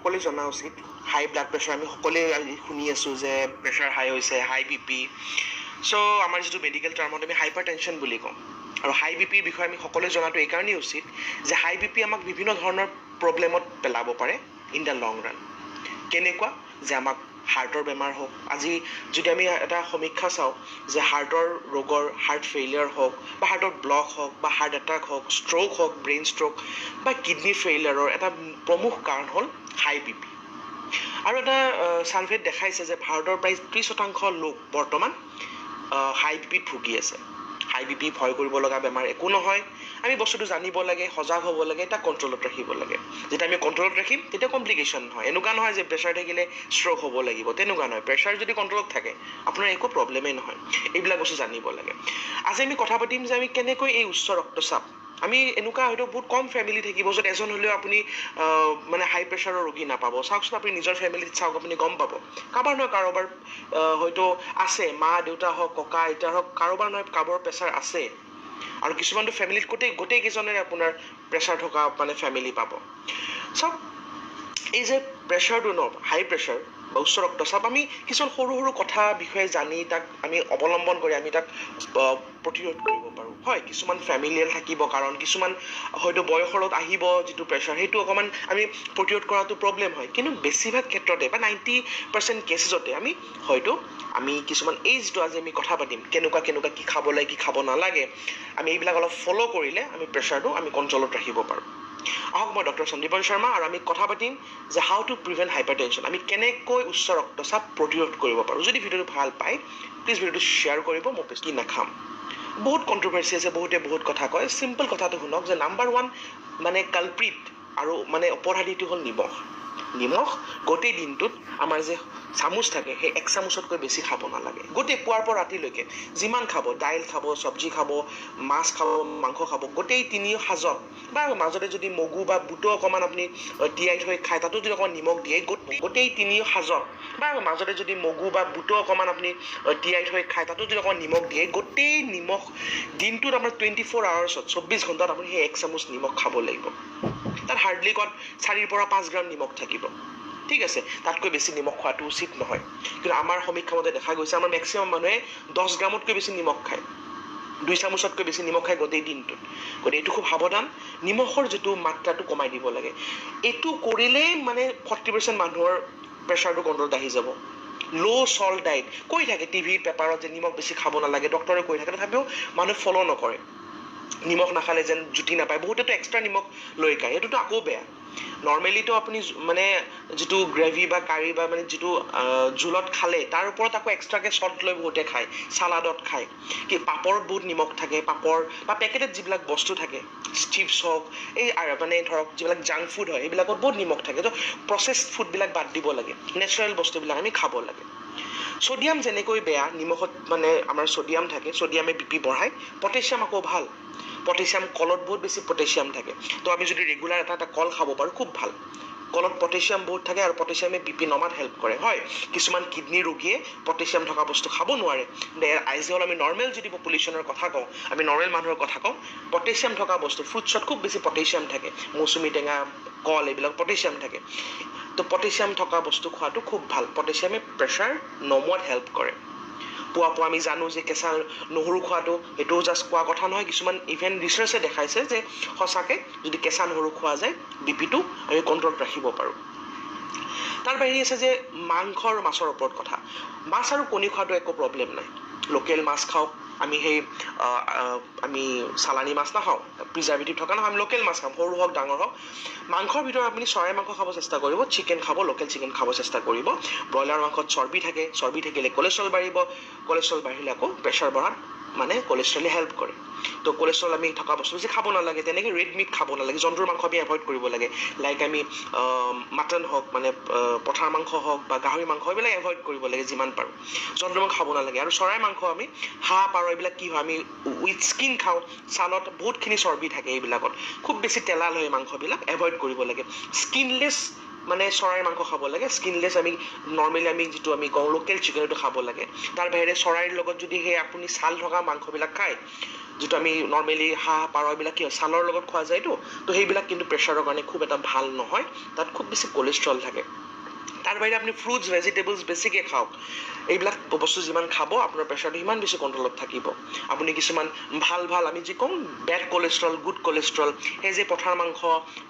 সকলোৱে জনা উচিত হাই ব্লাড প্ৰেছাৰ আমি সকলোৱে শুনি আছোঁ যে প্ৰেছাৰ হাই হৈছে হাই BP চ' আমাৰ যিটো মেডিকেল টাৰ্মত আমি হাইপাৰ টেনশ্যন বুলি কওঁ আৰু হাই BPৰ বিষয়ে আমি সকলোৱে জনাটো এইকাৰণেই উচিত যে হাই BP আমাক বিভিন্ন ধৰণৰ প্ৰব্লেমত পেলাব পাৰে ইন দ্য লং ৰান কেনেকুৱা যে আমাক হাৰ্টৰ বেমাৰ হওক আজি যদি আমি এটা সমীক্ষা চাওঁ যে হাৰ্টৰ ৰোগৰ হাৰ্ট ফেইলিয়াৰ হওক বা হাৰ্টৰ ব্লক হওক বা হাৰ্ট এটাক হওক ষ্ট্ৰ'ক হওক ব্ৰেইন ষ্ট্ৰ'ক বা কিডনী ফেইলিয়াৰৰ এটা প্ৰমুখ কাৰণ হ'ল হাই BP আৰু এটা ছাৰ্ভেত দেখাইছে যে ভাৰতৰ প্ৰায় 30% লোক বৰ্তমান হাই BPত ভুগি আছে হাই BP ভয় কৰিব লগা বেমাৰ একো নহয় আমি বস্তুটো জানিব লাগে সজাগ হ'ব লাগে তাক কণ্ট্ৰলত ৰাখিব লাগে যেতিয়া আমি কণ্ট্ৰলত ৰাখিম তেতিয়া কমপ্লিকেশ্যন নহয় এনেকুৱা নহয় যে প্ৰেছাৰ থাকিলে ষ্ট্ৰ'ক হ'ব লাগিব তেনেকুৱা নহয় প্ৰেছাৰ যদি কণ্ট্ৰলত থাকে আপোনাৰ একো প্ৰব্লেমেই নহয় এইবিলাক বস্তু জানিব লাগে আজি আমি কথা পাতিম যে আমি কেনেকৈ এই উচ্চ ৰক্তচাপ আমি এনেকুৱা হয়তো বহুত কম ফেমিলি থাকিব য'ত এজন হ'লেও আপুনি মানে হাই প্ৰেছাৰৰ ৰোগী নাপাব চাওকচোন আপুনি নিজৰ ফেমিলিত চাওক আপুনি গম পাব কাৰোবাৰ নহয় কাৰোবাৰ হয়তো আছে মা দেউতা হওক ককা আইতা হওক কাৰোবাৰ নহয় কাৰোবাৰ প্ৰেছাৰ আছে আৰু কিছুমানটো ফেমিলিত গোটেইকেইজনেৰে আপোনাৰ প্ৰেছাৰ থকা মানে ফেমিলি পাব চাওক এই যে প্ৰেছাৰটো ন হাই প্ৰেছাৰ বা উচ্চ ৰক্তচাপ আমি কিছুমান সৰু সৰু কথা বিষয়ে জানি তাক আমি অৱলম্বন কৰি আমি তাক প্ৰতিৰোধ কৰিব পাৰোঁ হয় কিছুমান ফেমিলিয়েল থাকিব কাৰণ কিছুমান হয়তো বয়সৰত আহিব যিটো প্ৰেছাৰ সেইটো অকণমান আমি প্ৰতিৰোধ কৰাটো প্ৰব্লেম হয় কিন্তু বেছিভাগ ক্ষেত্ৰতে বা 90% কেছেছতে আমি কিছুমান এই যিটো আজি আমি কথা পাতিম কেনেকুৱা কি খাব লাগে কি খাব নালাগে আমি এইবিলাক অলপ ফ'ল' কৰিলে আমি প্ৰেছাৰটো আমি কণ্ট্ৰলত ৰাখিব পাৰোঁ আহক মই ডক্টৰ সন্দীপন শৰ্মা আৰু আমি কথা পাতিম যে how to prevent hyper tension আমি কেনেকৈ উচ্চ ৰক্তচাপ প্ৰতিৰোধ কৰিব পাৰোঁ যদি ভিডিঅ'টো ভাল পায় প্লিজ ভিডিঅ'টো শ্বেয়াৰ কৰিব মই কি নাখাম বহুত কণ্ট্ৰভাৰ্চি আছে বহুতে বহুত কথা কয় চিম্পল কথাটো শুনক যে নাম্বাৰ 1 মানে কালপ্ৰিট আৰু মানে অপৰাধীটো হ'ল নিমখ গোটেই দিনটোত আমাৰ যে চামুচ থাকে সেই 1 চামুচতকৈ বেছি খাব নালাগে গোটেই পুৱাৰ পৰা ৰাতিলৈকে যিমান খাব দাইল খাব চব্জি খাব মাছ খাব মাংস খাব গোটেই তিনি সাজত বা মাজতে যদি মগু বা বুটো অকণমান আপুনি তিয়াই থৈ খায় তাতো যদি অকণমান নিমখ দিয়ে গোটেই তিনি সাজত বা মাজতে যদি মগু বা বুটো অকণমান আপুনি তিয়াই থৈ খায় তাতো যদি অকণমান নিমখ দিয়ে গোটেই নিমখ দিনটোত আপোনাৰ 24 আৱাৰ্ছত 24 ঘণ্টাত আপুনি সেই 1 চামুচ নিমখ খাব লাগিব তাত হাৰ্ডলি কত 4 পৰা 5 গ্ৰাম নিমখ থাকিব ঠিক আছে তাতকৈ বেছি নিমখ খোৱাটো উচিত নহয় কিন্তু আমাৰ সমীক্ষা মতে দেখা গৈছে আমাৰ মেক্সিমাম মানুহে 10 গ্ৰামতকৈ বেছি নিমখ খায় 2 চামুচতকৈ বেছি নিমখ খায় গোটেই দিনটোত গতিকে এইটো খুব সাৱধান নিমখৰ যিটো মাত্ৰাটো কমাই দিব লাগে এইটো কৰিলেই মানে 40% মানুহৰ প্ৰেছাৰটো কণ্ট্ৰলত আহি যাব ল' চল্ট ডায়েট কৈ থাকে টিভিত পেপাৰত যে নিমখ বেছি খাব নালাগে ডক্টৰে কৈ থাকে তথাপিও মানুহে ফ'ল' নকৰে নিমখ নাখালে যেন জুতি নাপায় বহুতেতো এক্সট্ৰা নিমখ লৈ খায় সেইটোতো আকৌ বেয়া নৰ্মেলিতো আপুনি মানে যিটো গ্ৰেভি বা কাৰী বা মানে যিটো জোলত খালে তাৰ ওপৰত আকৌ এক্সট্ৰাকৈ চল্ট লৈ বহুতে খায় চালাডত খায় কি পাপৰত বহুত নিমখ থাকে পাপৰ বা পেকেটত যিবিলাক বস্তু থাকে চিপছ হওক এই মানে ধৰক যিবিলাক জাংক ফুড হয় এইবিলাকত বহুত নিমখ থাকে তো প্ৰচেছড ফুডবিলাক বাদ দিব লাগে নেচাৰেল বস্তুবিলাক আমি খাব লাগে ছ'ডিয়াম যেনেকৈ বেয়া নিমখত মানে আমাৰ ছ'ডিয়াম থাকে ছ'ডিয়ামে BP বঢ়ায় পটেছিয়াম আকৌ ভাল পটেছিয়াম কলত বহুত বেছি পটেছিয়াম থাকে তো আমি যদি ৰেগুলাৰ এটা কল খাব পাৰোঁ খুব ভাল কলত পটেছিয়াম বহুত থাকে আৰু পটেছিয়ামে BP নমাত হেল্প কৰে হয় কিছুমান কিডনী ৰোগীয়ে পটেছিয়াম থকা বস্তু খাব নোৱাৰে আইজ হ'ল আমি নৰ্মেল যদি পপুলেশ্যনৰ কথা কওঁ আমি নৰ্মেল মানুহৰ কথা কওঁ পটেছিয়াম থকা বস্তু ফ্ৰুটছত খুব বেছি পটেছিয়াম থাকে মৌচুমী টেঙা কল এইবিলাক পটেছিয়াম থাকে তো পটেছিয়াম থকা বস্তু খোৱাটো খুব ভাল পটেছিয়ামে প্ৰেছাৰ নমোৱাত হেল্প কৰে পুৱা আমি জানো যে কেঁচা নহৰু খোৱাটো এইটোও জাষ্ট কোৱা কথা নহয় কিছুমান ইভেন ৰিচাৰ্চে দেখাইছে যে সঁচাকৈ যদি কেঁচা নহৰু খোৱা যায় BPটো আমি কণ্ট্ৰলত ৰাখিব পাৰোঁ তাৰ বাহিৰে আছে যে মাংস আৰু মাছৰ ওপৰত কথা মাছ আৰু কণী খোৱাটো একো প্ৰব্লেম নাই লোকেল মাছ খাওক আমি সেই আমি চালানী মাছ নাখাওঁ প্ৰিজাৰ্ভেটিভ থকা নহয় আমি লোকেল মাছ খাওঁ সৰু হওক ডাঙৰ হওক মাংসৰ ভিতৰত আপুনি চৰাই মাংস খাব চেষ্টা কৰিব চিকেন খাব লোকেল চিকেন খাব চেষ্টা কৰিব ব্ৰইলাৰ মাংসত চৰ্বি থাকিলে কলেষ্ট্ৰল বাঢ়িব কলেষ্ট্ৰল বাঢ়িলে আকৌ প্ৰেছাৰ বঢ়াত মানে কলেষ্ট্ৰলে হেল্প কৰে তো কলেষ্ট্ৰল আমি থকা বস্তু বেছি খাব নালাগে তেনেকৈ ৰেড মিট খাব নালাগে জন্তুৰ মাংস আমি এভইড কৰিব লাগে লাইক আমি মাটন হওক মানে পঠাৰ মাংস হওক বা গাহৰি মাংস এইবিলাক এভইড কৰিব লাগে যিমান পাৰোঁ জন্তুৰ মাংস খাব নালাগে আৰু চৰাই মাংস আমি হাঁহ পাৰ এইবিলাক কি হয় আমি উইথ স্কিন খাওঁ ছালত বহুতখিনি চৰ্বি থাকে এইবিলাকত খুব বেছি তেলাল হয় মাংসবিলাক এভইড কৰিব লাগে স্কিনলেছ মানে চৰাইৰ মাংস খাব লাগে, স্কিনলেছ আমি নৰ্মেলি আমি যিটো আমি কওঁ লোকেল চিকেন সেইটো খাব লাগে। তাৰ বাহিৰে চৰাইৰ লগত যদি সেই আপুনি ছাল থকা মাংসবিলাক খায়, যিটো আমি নৰ্মেলি হাঁহ পাৰ এইবিলাক কি হয় ছালৰ লগত খোৱা যায়তো, তো সেইবিলাক কিন্তু প্ৰেছাৰৰ কাৰণে খুব এটা ভাল নহয়, তাত খুব বেছি কলেষ্ট্ৰল থাকে। তাৰ বাহিৰে আপুনি ফ্ৰুটছ ভেজিটেবলছ বেছিকৈ খাওক, এইবিলাক বস্তু যিমান খাব আপোনাৰ প্ৰেছাৰটো সিমান বেছি কণ্ট্ৰলত থাকিব। আপুনি কিছুমান ভাল আমি যি কওঁ বেড কলেষ্ট্ৰল গুড কলেষ্ট্ৰল, সেই যে পঠাৰ মাংস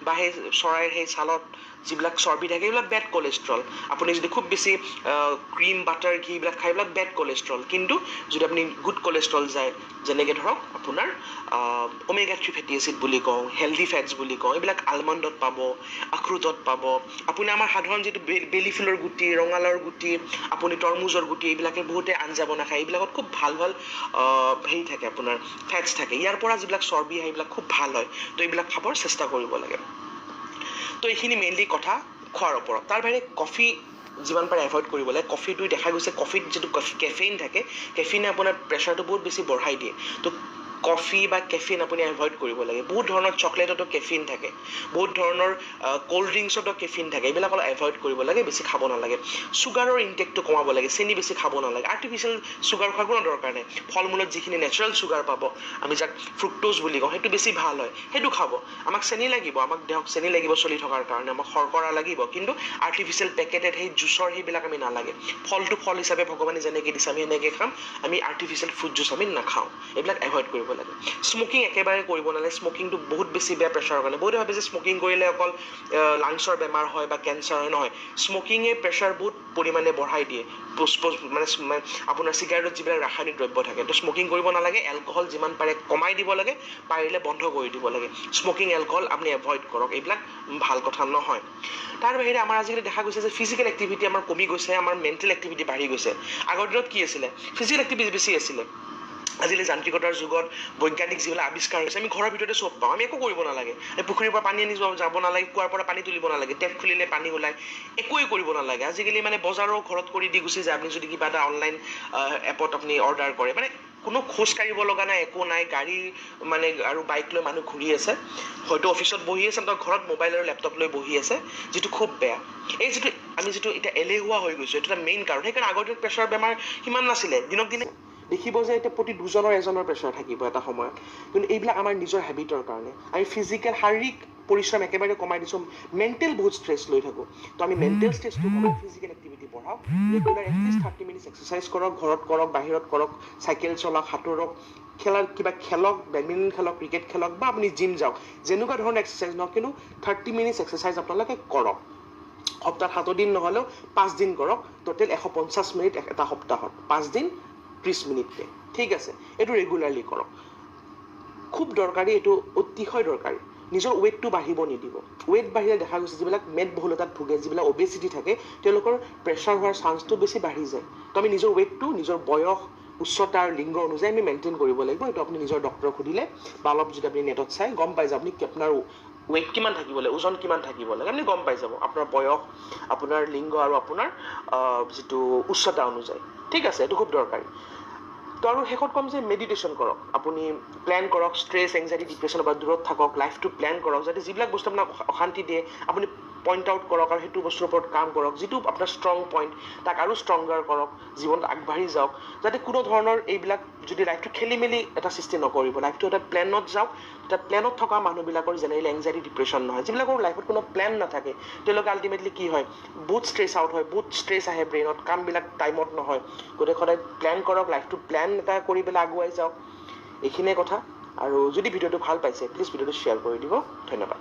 বা সেই চৰাইৰ সেই ছালত যিবিলাক চৰ্বি থাকে এইবিলাক বেড কলেষ্ট্ৰল। আপুনি যদি খুব বেছি ক্ৰীম বাটাৰ ঘি এইবিলাক খাই এইবিলাক বেড কলেষ্ট্ৰল। কিন্তু যদি আপুনি গুড কলেষ্ট্ৰল যায়, যেনেকৈ ধৰক আপোনাৰ ওমেগা 3 ফেটি এচিড বুলি কওঁ, হেল্ডি ফেটছ বুলি কওঁ, এইবিলাক আলমণ্ডত পাব, আখৰোটত পাব। আপুনি আমাৰ সাধাৰণ যিটো বেলি ফুলৰ গুটি, ৰঙালাওৰ গুটি, আপুনি তৰমুজৰ গুটি, এইবিলাকে বহুতে আঞ্জা বনাই খায়, এইবিলাকত খুব ভাল হেৰি থাকে আপোনাৰ ফেটছ থাকে। ইয়াৰ পৰা যিবিলাক চৰ্বি আহে এইবিলাক খুব ভাল হয়, তো এইবিলাক খাবৰ চেষ্টা কৰিব লাগে। তো এইখিনি মেইনলি কথা খোৱাৰ ওপৰত। তাৰ বাহিৰে কফি যিমান পাৰে এভইড কৰিব লাগে। কফিটো দেখা গৈছে কফিত যিটো কেফেইন থাকে, কেফিনে আপোনাৰ প্ৰেছাৰটো বহুত বেছি বঢ়াই দিয়ে। তো কফি বা কেফিন আপুনি এভইড কৰিব লাগে। বহুত ধৰণৰ চকলেটতো কেফিন থাকে, বহুত ধৰণৰ ক'ল্ড ড্ৰিংকছতো কেফিন থাকে, এইবিলাক অলপ এভইড কৰিব লাগে, বেছি খাব নালাগে। চুগাৰৰ ইনটেকটো কমাব লাগে, চেনি বেছি খাব নালাগে। আৰ্টিফিচিয়েল চুগাৰ খোৱাৰ কোনো দৰকাৰ নাই। ফল মূলত যিখিনি নেচাৰেল চুগাৰ পাব, আমি যাক ফ্ৰুক্টোজ বুলি কওঁ, সেইটো বেছি ভাল হয়, সেইটো খাব। আমাক চেনি লাগিব, আমাক দেহক চেনি লাগিব চলি থকাৰ কাৰণে, আমাক শৰ্কৰা লাগিব, কিন্তু আৰ্টিফিচিয়েল পেকেটেড সেই জুচৰ সেইবিলাক আমি নালাগে। ফলটো ফল হিচাপে ভগৱানে যেনেকৈ দিছে আমি সেনেকৈ খাম, আমি আৰ্টিফিচিয়েল ফ্ৰুট জুচ আমি নাখাওঁ, এইবিলাক এভইড কৰিব লাগে। স্মকিং একেবাৰে কৰিব নালাগে, স্মকিংটো বহুত বেছি বেয়া প্ৰেছাৰৰ কাৰণে। বহুতে ভাবে যে স্মকিং কৰিলে অকল লাংছৰ বেমাৰ হয় বা কেঞ্চাৰ হয়, নহয়। স্মকিঙে প্ৰেছাৰ বহুত পৰিমাণে বঢ়াই দিয়ে, মানে আপোনাৰ চিগাৰেটত যিবিলাক ৰাসায়নিক দ্ৰব্য থাকে। তো স্মকিং কৰিব নালাগে, এলকহল যিমান পাৰে কমাই দিব লাগে, পাৰিলে বন্ধ কৰি দিব লাগে। স্মকিং এলকহল আপুনি এভইড কৰক, এইবিলাক ভাল কথা নহয়। তাৰ বাহিৰে আমাৰ আজিকালি দেখা গৈছে যে ফিজিকেল এক্টিভিটি আমাৰ কমি গৈছে, আমাৰ মেণ্টেল এক্টিভিটি বাঢ়ি গৈছে। আগৰ দিনত কি আছিলে, ফিজিকেল এক্টিভিটি বেছি আছিলে। আজিকালি যান্ত্ৰিকতাৰ যুগত বৈজ্ঞানিক যিবিলাক আৱিষ্কাৰ হৈছে, আমি ঘৰৰ ভিতৰতে চব পাওঁ, আমি একো কৰিব নালাগে। পুখুৰীৰ পৰা পানী আনি যাব নালাগে, কুঁৱাৰ পৰা পানী তুলিব নালাগে, টেপ খুলিলে পানী ওলায়, একোৱেই কৰিব নালাগে। আজিকালি মানে বজাৰো ঘৰত কৰি দি গুচি যায়, আপুনি যদি কিবা এটা অনলাইন এপত আপুনি অৰ্ডাৰ কৰে, মানে কোনো খোজ কাঢ়িব লগা নাই, একো নাই। গাড়ী মানে আৰু বাইক লৈ মানুহ ঘূৰি আছে, হয়তো অফিচত বহি আছে, বা ঘৰত মোবাইল আৰু লেপটপ লৈ বহি আছে, যিটো খুব বেয়া। এই আমি যিটো এতিয়া এলেহুৱা হৈ গৈছোঁ, এইটো এটা মেইন কাৰণ। সেইকাৰণে আগৰ দিনত প্ৰেছাৰ বেমাৰ সিমান নাছিলে। দিনক দিনে দেখিব যে এতিয়া প্ৰতি দুজনৰ এজনৰ প্ৰেছাৰ থাকিব এটা সময়ত। কিন্তু এইবিলাক আমাৰ নিজৰ হেবিটৰ কাৰণে। আমি ফিজিকেল শাৰীৰিক পৰিশ্ৰম একেবাৰে কমাই দিছোঁ, মেণ্টেল বহুত ষ্ট্ৰেছ লৈ থাকোঁ। তো আমি মেণ্টেল ষ্ট্ৰেছটো কমাই ফিজিকেল এক্টিভিটি বঢ়াওক, ৰেগুলাৰ এটলিষ্ট 30 মিনিটছ এক্সাৰচাইজ কৰক, ঘৰত কৰক, বাহিৰত কৰক, চাইকেল চলাওক, সাঁতোৰক, কিবা খেলক, বেডমিণ্টন খেলক, ক্ৰিকেট খেলক, বা আপুনি জিম যাওক, যেনেকুৱা ধৰণৰ এক্সাৰচাইজ নহওক, কিন্তু 30 মিনিটছ এক্সাৰচাইজ আপোনালোকে কৰক। সপ্তাহত 7 দিন নহ'লেও 5 দিন কৰক, টোটেল 150 মিনিট এটা সপ্তাহত, 5 দিন 30 মিনিটকে, ঠিক আছে। এইটো ৰেগুলাৰলি কৰক, খুব দৰকাৰী, এইটো অতিশয় দৰকাৰী। নিজৰ ৱেইটটো বাঢ়িব নিদিব। ৱেইট বাঢ়িলে দেখা গৈছে যিবিলাক মেদবহুলতাত ভোগে, যিবিলাক অবেচিটি থাকে, তেওঁলোকৰ প্ৰেছাৰ হোৱাৰ চান্সটো বেছি বাঢ়ি যায়। তো আমি নিজৰ ৱেইটটো নিজৰ বয়স, উচ্চতা আৰু লিংগ অনুযায়ী আমি মেইনটেইন কৰিব লাগিব। এইটো আপুনি নিজৰ ডক্টৰক সুধিলে বা অলপ যদি আপুনি নেটত চাই গম পাই যাব, আপুনি আপোনাৰ ৱেইট কিমান থাকিব লাগে, ওজন কিমান থাকিব লাগে, আপুনি গম পাই যাব আপোনাৰ বয়স, আপোনাৰ লিংগ আৰু আপোনাৰ যিটো উচ্চতা অনুযায়ী, ঠিক আছে। এইটো খুব দৰকাৰী। তো আৰু শেষত ক'ম যে মেডিটেশ্যন কৰক, আপুনি প্লেন কৰক, ষ্ট্ৰেছ, এংজাইটি, ডিপ্ৰেশ্যনৰ পৰা দূৰত থাকক, লাইফটো প্লেন কৰক, যাতে যিবিলাক বস্তু আপোনাক অশান্তি দিয়ে আপুনি পইণ্ট আউট কৰক আৰু সেইটো বস্তুৰ ওপৰত কাম কৰক। যিটো আপোনাৰ ষ্ট্ৰং পইণ্ট তাক আৰু ষ্ট্ৰংগাৰ কৰক, জীৱনত আগবাঢ়ি যাওক, যাতে কোনো ধৰণৰ এইবিলাক যদি লাইফটো খেলি মেলি এটা সৃষ্টি নকৰিব, লাইফটো এটা প্লেনত যাওক। এটা প্লেনত থকা মানুহবিলাকৰ জেনেৰেলি এংজাইটি, ডিপ্ৰেশ্যন নহয়। যিবিলাকৰ লাইফত কোনো প্লেন নাথাকে, তেওঁলোকে আল্টিমেটলি কি হয়, বহুত ষ্ট্ৰেছ আউট হয়, বহুত ষ্ট্ৰেছ আহে ব্ৰেইনত, কামবিলাক টাইমত নহয়। গতিকে সদায় প্লেন কৰক, লাইফটো প্লেন এটা কৰি পেলাই আগুৱাই যাওক। এইখিনিয়ে কথা। আৰু যদি ভিডিঅ'টো ভাল পাইছে প্লিজ ভিডিঅ'টো শ্বেয়াৰ কৰি দিব। ধন্যবাদ।